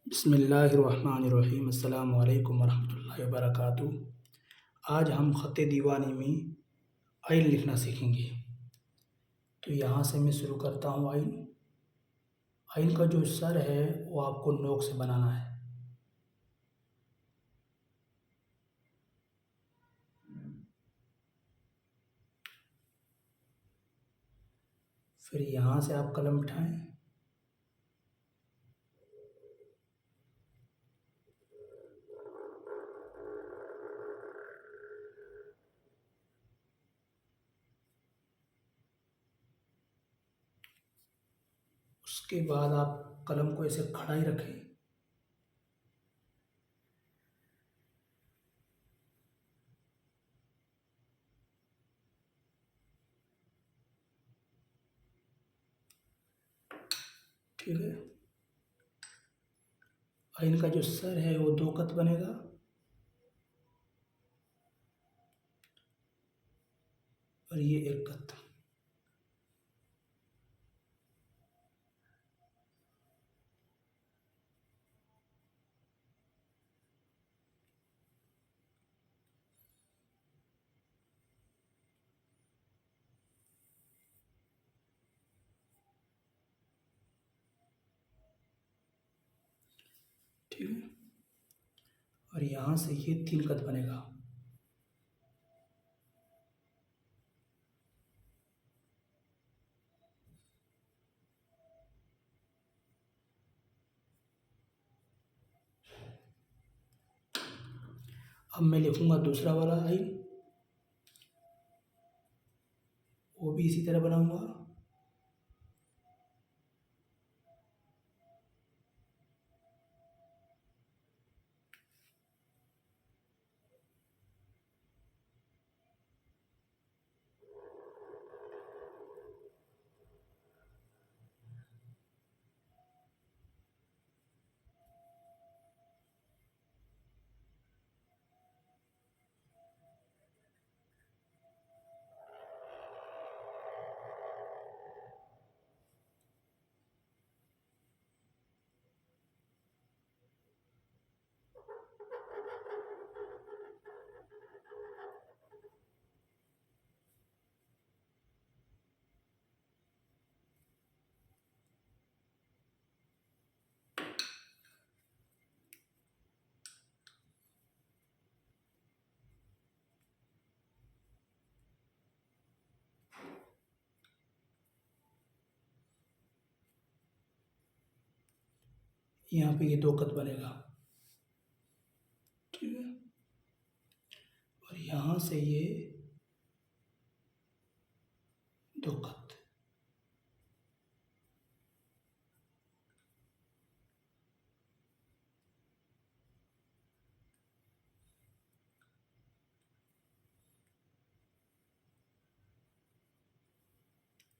बिस्मिल्लाहिर्रहमानिर्रहीम। अस्सलामु अलैकुम वरहमतुल्लाहि वबरकातुहू। आज हम ख़त दीवानी में आइन लिखना सीखेंगे। तो यहाँ से मैं शुरू करता हूँ। आइन आइन का जो सर है वो आपको नोक से बनाना है। फिर यहाँ से आप कलम उठाएं। उसके बाद आप कलम को ऐसे खड़ा ही रखें। ठीक है। आइन का जो सर है वो 2 कत बनेगा और ये 1 कत। ठीक है। और यहाँ से ये 3 कत बनेगा। अब मैं लिखूँगा दूसरा वाला आइन, वो भी इसी तरह बनाऊँगा। यहाँ पे ये 2 कत बनेगा। ठीक है। और यहाँ से ये 2 कत।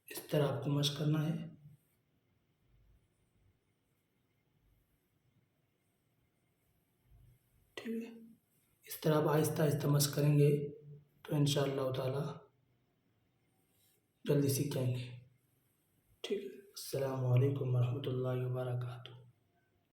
इस तरह आपको मश्क करना है। ठीक है। इस तरह आप आहिस्ता आहिस्ता मश्क करेंगे तो इंशाअल्लाह ताला जल्दी सीख जाएंगे। ठीक है। अस्सलामु अलैकुम वरहमतुल्लाहि वबरकातुहू।